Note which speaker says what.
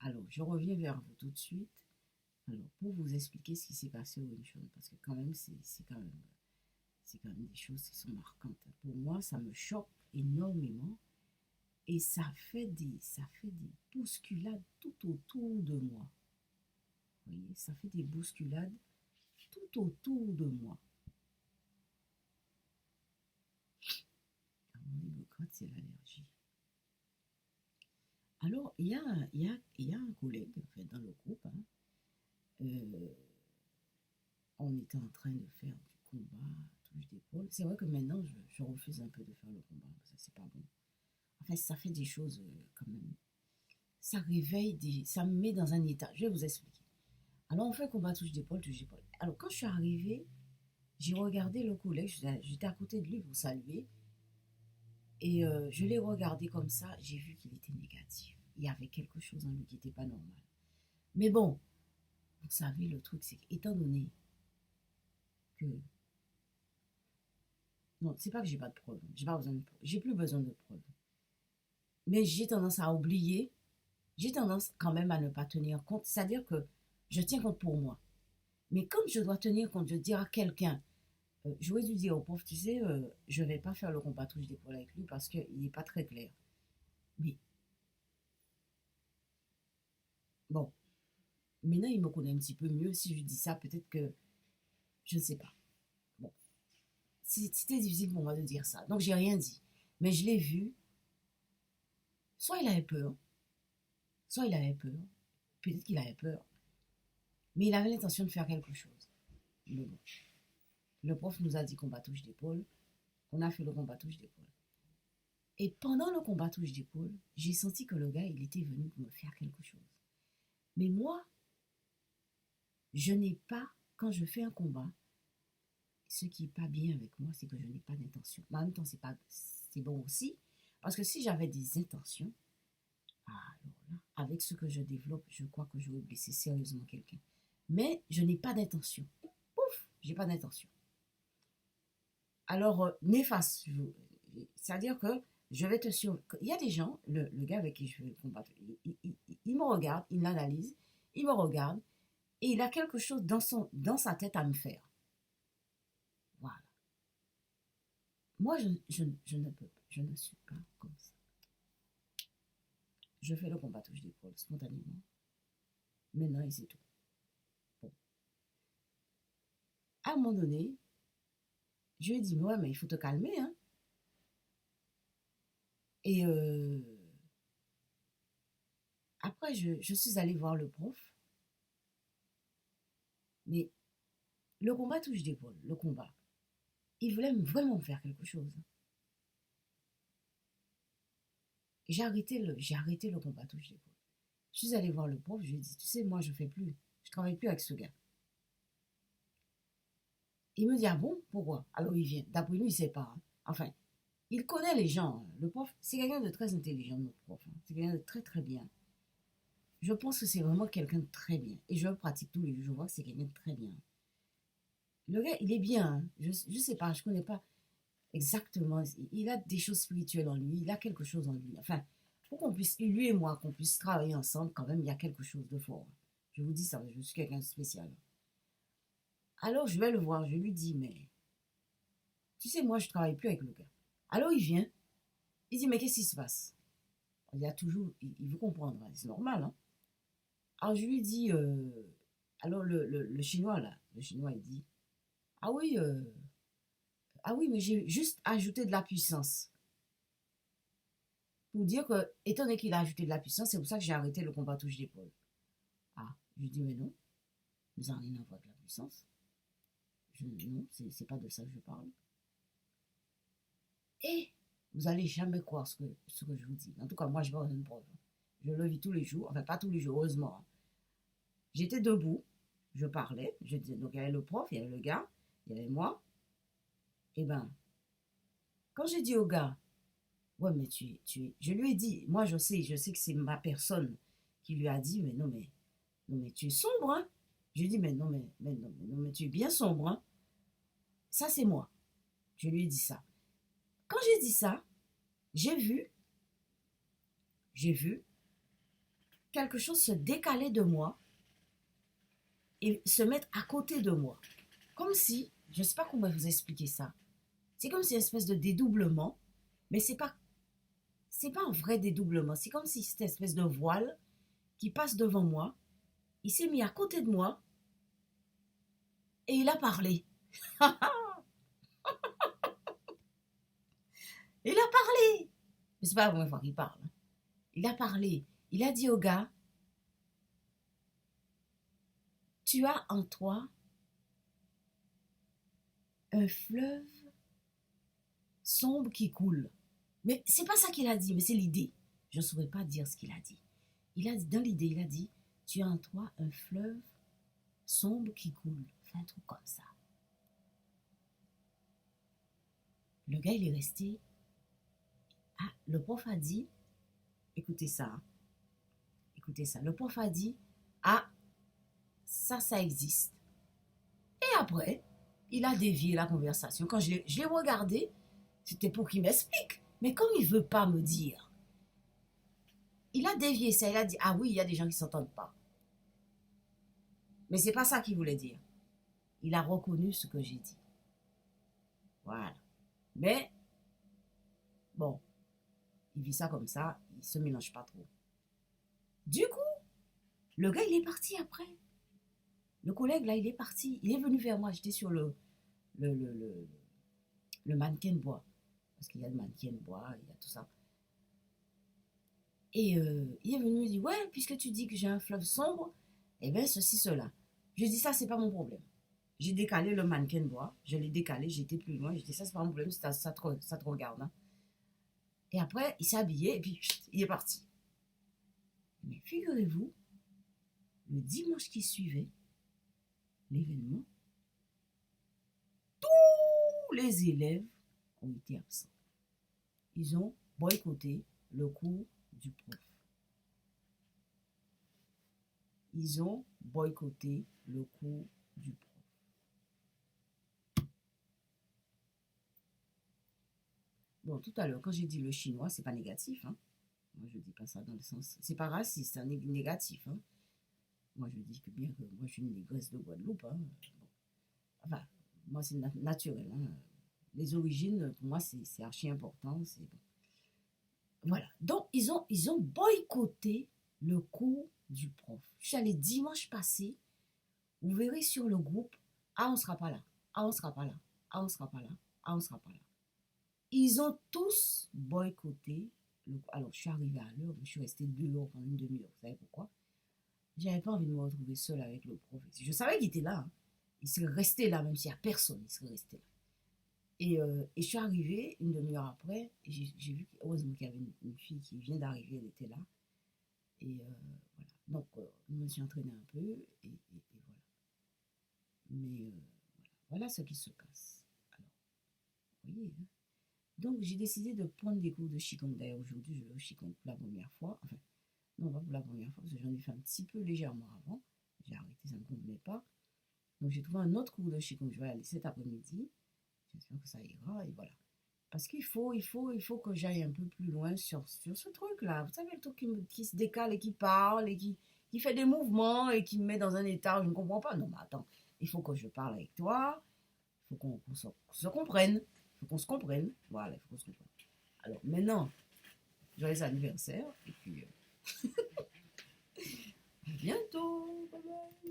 Speaker 1: Alors, je reviens vers vous tout de suite. Alors, pour vous expliquer ce qui s'est passé au Winchon, parce que quand même, c'est quand même des choses qui sont marquantes. Pour moi, ça me choque énormément et ça fait des bousculades tout autour de moi. Vous voyez, ça fait des bousculades tout autour de moi. À mon nez me gratte, c'est l'allergie. Alors, il y a un collègue, enfin, dans le groupe, hein, euh, on était en train de faire du combat, touche d'épaule. C'est vrai que maintenant, je refuse un peu de faire le combat, ça c'est pas bon. Enfin, ça fait des choses quand même. Ça réveille, ça me met dans un état. Je vais vous expliquer. Alors, on fait combat touche d'épaule, touche d'épaule. Alors, quand je suis arrivée, j'ai regardé le collègue, j'étais à côté de lui pour saluer, et je l'ai regardé comme ça, j'ai vu qu'il était négatif. Il y avait quelque chose en lui qui n'était pas normal. Mais bon, vous savez, le truc, c'est qu'étant donné que non, c'est pas que j'ai pas de preuves. J'ai pas besoin de preuves. J'ai plus besoin de preuves. Mais j'ai tendance à oublier. J'ai tendance quand même à ne pas tenir compte. C'est-à-dire que je tiens compte pour moi. Mais comme je dois tenir compte, je dire à quelqu'un, j'aurais dû dire au pauvre, tu sais, je vais pas faire le combat touche d'épaule avec lui parce qu'il n'est pas très clair. Mais bon, maintenant il me connaît un petit peu mieux. Si je dis ça, peut-être que je ne sais pas. Bon, c'était difficile pour moi de dire ça. Donc j'ai rien dit. Mais je l'ai vu. Soit il avait peur, soit il avait peur. Peut-être qu'il avait peur. Mais il avait l'intention de faire quelque chose. Mais bon, le prof nous a dit combat touche d'épaule. On a fait le combat touche d'épaule. Et pendant le combat touche d'épaule, j'ai senti que le gars, il était venu pour me faire quelque chose. Mais moi, je n'ai pas, quand je fais un combat, ce qui n'est pas bien avec moi, c'est que je n'ai pas d'intention. Mais en même temps, c'est bon aussi, parce que si j'avais des intentions, alors là, avec ce que je développe, je crois que j'aurais blessé sérieusement quelqu'un. Mais je n'ai pas d'intention. Pouf, j'ai pas d'intention. Alors, néfaste, c'est-à-dire que je vais te suivre. Il y a des gens, le gars avec qui je vais combattre, il me regarde, il l'analyse, il me regarde, et il a quelque chose dans sa tête à me faire. Voilà. Moi, je ne peux pas, je ne suis pas comme ça. Je fais le combat touche d'épaule spontanément. Maintenant, et c'est tout. Bon. À un moment donné, je lui ai dit, ouais, mais il faut te calmer, hein. Et après, je suis allée voir le prof, mais le combat touche d'épaule, le combat. Il voulait vraiment me faire quelque chose. J'ai arrêté le combat touche d'épaule. Je suis allée voir le prof, je lui ai dit, tu sais, moi, je travaille plus avec ce gars. Il me dit, ah bon, pourquoi? Alors il vient. D'après lui, il ne sait pas, hein. Enfin, il connaît les gens, hein. Le prof, c'est quelqu'un de très intelligent, notre prof, hein. C'est quelqu'un de très, très bien. Je pense que c'est vraiment quelqu'un de très bien. Et je le pratique tous les jours, je vois que c'est quelqu'un de très bien. Le gars, il est bien, hein. Je ne sais pas, je ne connais pas exactement. Il a des choses spirituelles en lui, il a quelque chose en lui. Enfin, pour qu'on puisse, lui et moi, qu'on puisse travailler ensemble, quand même, il y a quelque chose de fort. Je vous dis ça, je suis quelqu'un de spécial. Alors, je vais le voir, je lui dis, mais tu sais, moi, je ne travaille plus avec le gars. Alors, il vient, il dit, mais qu'est-ce qui se passe? Il y a toujours, il veut comprendre, hein, c'est normal, hein. Alors, je lui dis, alors le chinois, là, le chinois, il dit, ah oui, ah oui, mais j'ai juste ajouté de la puissance. Pour dire que, étant donné qu'il a ajouté de la puissance, c'est pour ça que j'ai arrêté le combat touche d'épaule. Ah, je lui dis, mais non, vous n'avez rien à voir avec la puissance. Non, c'est pas de ça que je parle. Et vous allez jamais croire ce que je vous dis. En tout cas, moi, je vais une preuve. Je le vis tous les jours, enfin pas tous les jours, heureusement, hein. J'étais debout, je parlais, je disais, donc il y avait le prof, il y avait le gars, il y avait moi. Et ben, quand j'ai dit au gars, ouais, mais je lui ai dit, moi je sais que c'est ma personne qui lui a dit, mais non, mais tu es sombre, hein. Je lui ai dit, mais non, mais tu es bien sombre, hein. Ça, c'est moi. Je lui ai dit ça. Quand j'ai dit ça, j'ai vu quelque chose se décaler de moi et se mettre à côté de moi. Comme si, je ne sais pas comment vous expliquer ça. C'est comme si une espèce de dédoublement, mais c'est pas un vrai dédoublement. C'est comme si c'était une espèce de voile qui passe devant moi. Il s'est mis à côté de moi et il a parlé. Il a parlé. Mais c'est pas la première fois qu'il parle. Il a parlé. Il a dit au gars, tu as en toi un fleuve sombre qui coule. Mais c'est pas ça qu'il a dit, mais c'est l'idée. Je ne saurais pas dire ce qu'il a dit. Il a dit, dans l'idée, il a dit, tu as en toi un fleuve sombre qui coule. Fait un truc comme ça. Le gars, il est resté. Ah, le prof a dit, écoutez ça, hein, écoutez ça. Le prof a dit, ah, ça existe. Et après, il a dévié la conversation. Quand je l'ai regardé, c'était pour qu'il m'explique. Mais comme il ne veut pas me dire, il a dévié ça. Il a dit, ah oui, il y a des gens qui ne s'entendent pas. Mais ce n'est pas ça qu'il voulait dire. Il a reconnu ce que j'ai dit. Voilà. Mais, bon, il vit ça comme ça, il ne se mélange pas trop. Du coup, le gars, il est parti après. Le collègue, là, il est parti. Il est venu vers moi. J'étais sur le mannequin de bois. Parce qu'il y a le mannequin de bois, il y a tout ça. Et il est venu me dire, ouais, puisque tu dis que j'ai un fleuve sombre, eh bien, ceci, cela. Je dis, ça, c'est pas mon problème. J'ai décalé le mannequin de bois. Je l'ai décalé, j'étais plus loin. Je dis, ça, c'est pas mon problème, ça te regarde. Hein. Et après, il s'est habillé et puis, chut, il est parti. Mais figurez-vous, le dimanche qui suivait l'événement, tous les élèves ont été absents. Ils ont boycotté le cours du prof. Ils ont boycotté le cours du prof. Bon, tout à l'heure, quand j'ai dit le chinois, c'est pas négatif. Hein. Moi, je dis pas ça dans le sens... C'est pas raciste, c'est négatif. Hein. Moi, je dis que bien que moi, je suis une négresse de Guadeloupe. Hein. Bon. Enfin, moi, c'est naturel. Hein. Les origines, pour moi, c'est archi important. C'est bon. Voilà. Donc, ils ont boycotté le cours du prof. Je suis allée dimanche passé. Vous verrez sur le groupe, ah, on ne sera pas là. Ah, on ne sera pas là. Ah, on ne sera pas là. Ah, on ne sera pas là. Ils ont tous boycotté le cours. Alors, je suis arrivée à l'heure. Je suis restée 2 heures pendant une demi-heure. Vous savez pourquoi? J'avais pas envie de me retrouver seule avec le prof. Je savais qu'il était là. Hein. Il serait resté là, même s'il n'y a personne. Il serait resté là. Et je suis arrivée une demi-heure après, et j'ai vu heureusement qu'il y avait une fille qui vient d'arriver, elle était là. Et voilà. Donc, je me suis entraînée un peu, et voilà. Mais voilà ce qui se passe. Alors, vous voyez. Hein. Donc, j'ai décidé de prendre des cours de Qigong. D'ailleurs, aujourd'hui, je vais au Qigong pour la première fois. Enfin, non, pas pour la première fois, parce que j'en ai fait un petit peu légèrement avant. J'ai arrêté, ça ne me convenait pas. Donc, j'ai trouvé un autre cours de Qigong. Je vais aller cet après-midi. J'espère que ça ira, et voilà. Parce qu'il faut que j'aille un peu plus loin sur ce truc-là. Vous savez, le truc qui se décale et qui parle et qui fait des mouvements et qui me met dans un état où je ne comprends pas. Non, mais attends, il faut que je parle avec toi. Il faut qu'on se comprenne. Il faut qu'on se comprenne. Voilà, il faut qu'on se comprenne. Alors, maintenant, joyeux anniversaire. Et puis...